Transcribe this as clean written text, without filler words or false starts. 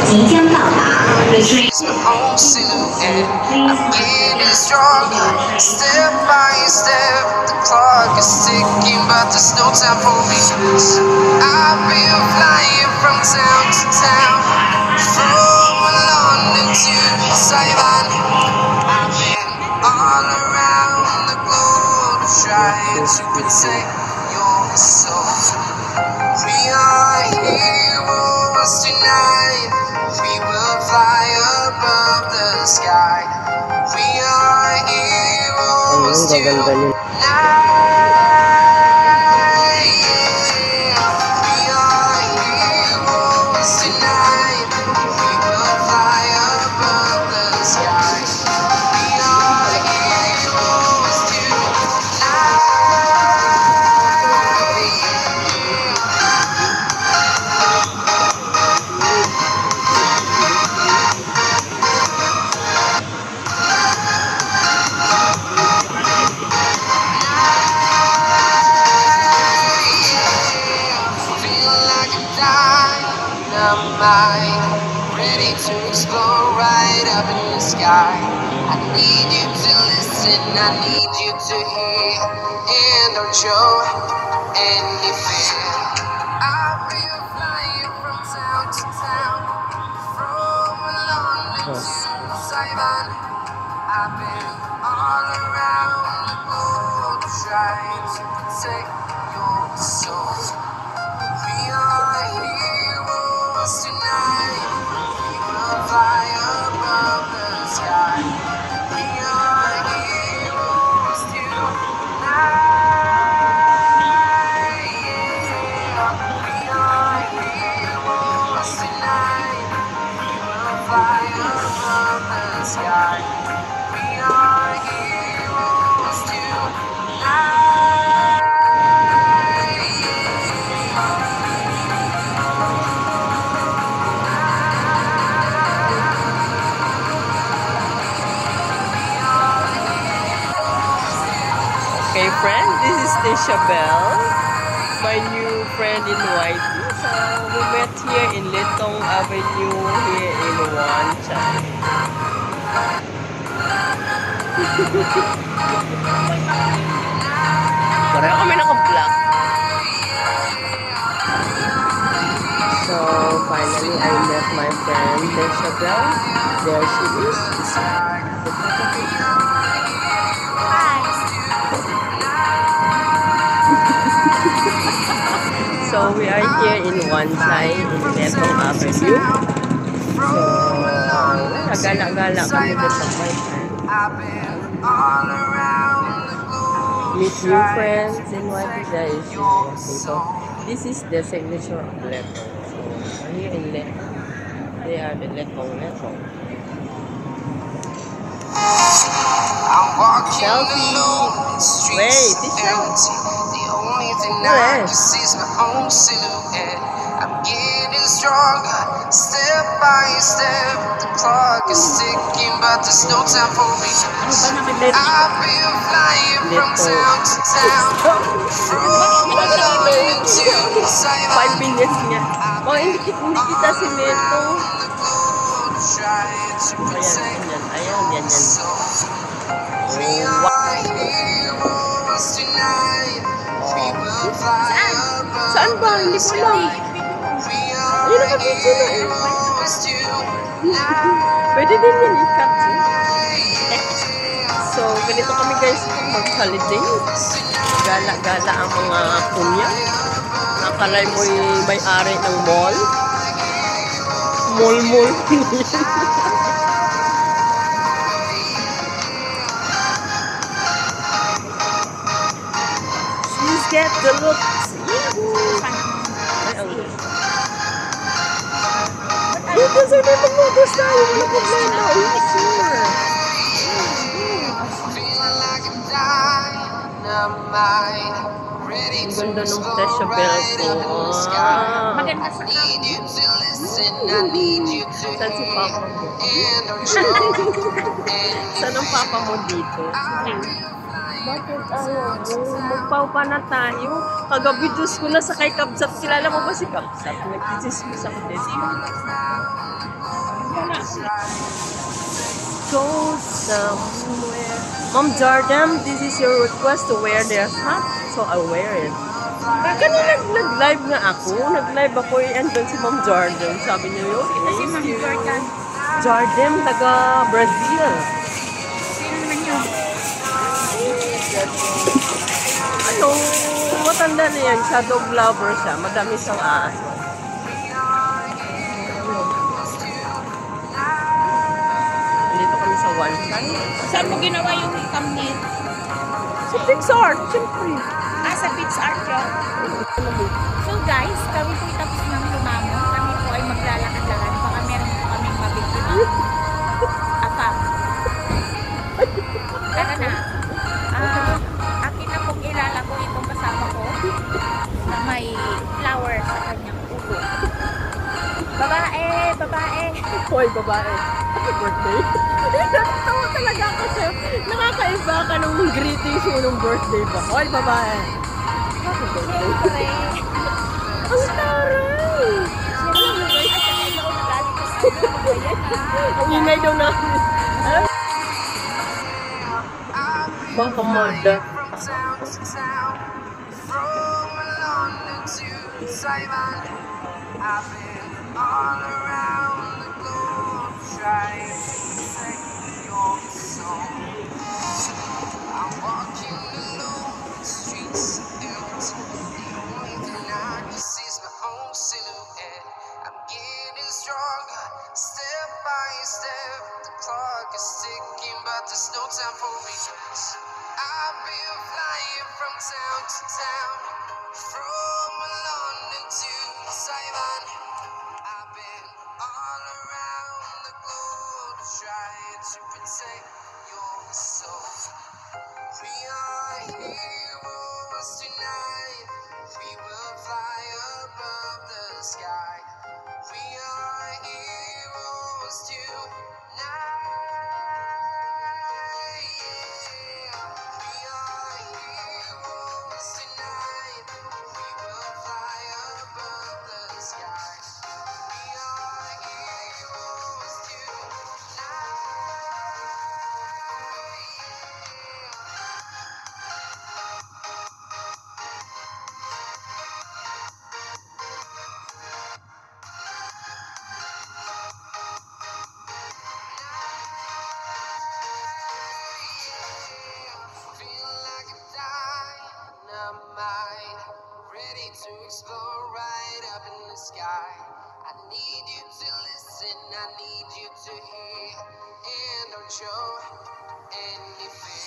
即将到达。The train. Step by step, the clock is ticking, but there's no time for me. I've been flying from town to town, from London to Taiwan. I've been all around the globe trying to protect your soul. We are heroes tonight. We will fly above the sky. We are heroes tonight. We are heroes tonight. We will fly above the sky. We are heroes tonight. Ready to explore right up in the sky. I need you to listen, I need you to hear, and don't show any fear. I've been flying from town to town, from London to Taiwan. I've been all around the globe trying to protect your soul. We are heroes tonight. We will fly above the sky. We are heroes tonight. Yeah. We are heroes tonight. We will fly above the sky. We are heroes tonight. Okay, friend, this is Tisha Bell, my new friend in YT. So we met here in Litong Avenue here in Wanchay. Pareho kami naka-black. So finally, I met my friend Tisha Bell. There she is. So we are here in Wanchay, in Litong Avenue. So, nagala-gala kami dito sa my friend. Meet new friends in YT. So, this is the signature of Letong. So, here in Letong, they are the Letong. Selfie! Wait, Tisha! I can see my own silhouette. I'm getting stronger, step by step. The clock is ticking, but there's no time for me. I've been flying from town to town, from London to Taiwan. 5 minutes niya. Oh, hindi kita si Neto. Ayan. We are heroes tonight. We will fly above. Saan ba? Hindi ko lang. Ayun, nakapicture na eh. Pwede din yan i-cut eh. So, ganito kami guys mag-holiday. Gala-gala ang mga kunya. Nakalay mo'y may-ari ng mall. Mall. Get the looks. Dito sa mga photos tayo. Wala problema. Ang ganda ng Tisha Bell ko. Maganda sa Saan si Papa mo? Saan ang Papa mo dito? Bakit magpaupa na tayo? Kagabi Diyos ko na sa kay Kapsat. Kilala mo ba si Kapsat? Nagtisismis ako din. Go somewhere. Ma'am Jordan, this is your request to wear their hat. So I wear it. Kanina nag-live nga ako. Nag-live ako andun si Ma'am Jordan. Sabi niyo yun. Si Ma'am Jordan. Jordan, taga Brazil. Sino naman yun? Ano, matanda na yan. Siya dog lover siya. Madami siyang aso. Dito kami sa one side. Saan mo ginawa yung thumbnail? Sa Pixar, siyempre. Sa Pixar yun. So guys, kami po tapos ng lumamon. Kami po ay maglalakad-lakad. Baka meron po kaming mabiktima. Apa? Tara na. Akin na pong ilalako itong kasama ko na may flower sa kanyang ulo. Babae! Babae! Hoy, babae. Happy birthday. Natawa talaga ako sa'yo. Nakakaiba ka nung greetings mo nung birthday ba? Hoy, babae. Happy birthday. Siyempre. Ang taray! Ang ingay daw namin. Baka mada. From town to town, from London to Taiwan, I've been all around the globe trying to protect your soul. I'm walking alone, the streets are empty. The only thing I can see is my own silhouette. I'm getting stronger, step by step. The clock is ticking, but there's no time for regrets. I've been flying from town to town, from London to Taiwan. I've been all around the globe trying to protect your soul. We are heroes tonight. We will fly above the sky. We are heroes tonight. We are heroes tonight. We will fly above the sky. We are heroes tonight. Feel like a dynamite, ready to explode right up in the sky. I need you to listen, I need you to hear, and don't show any fear.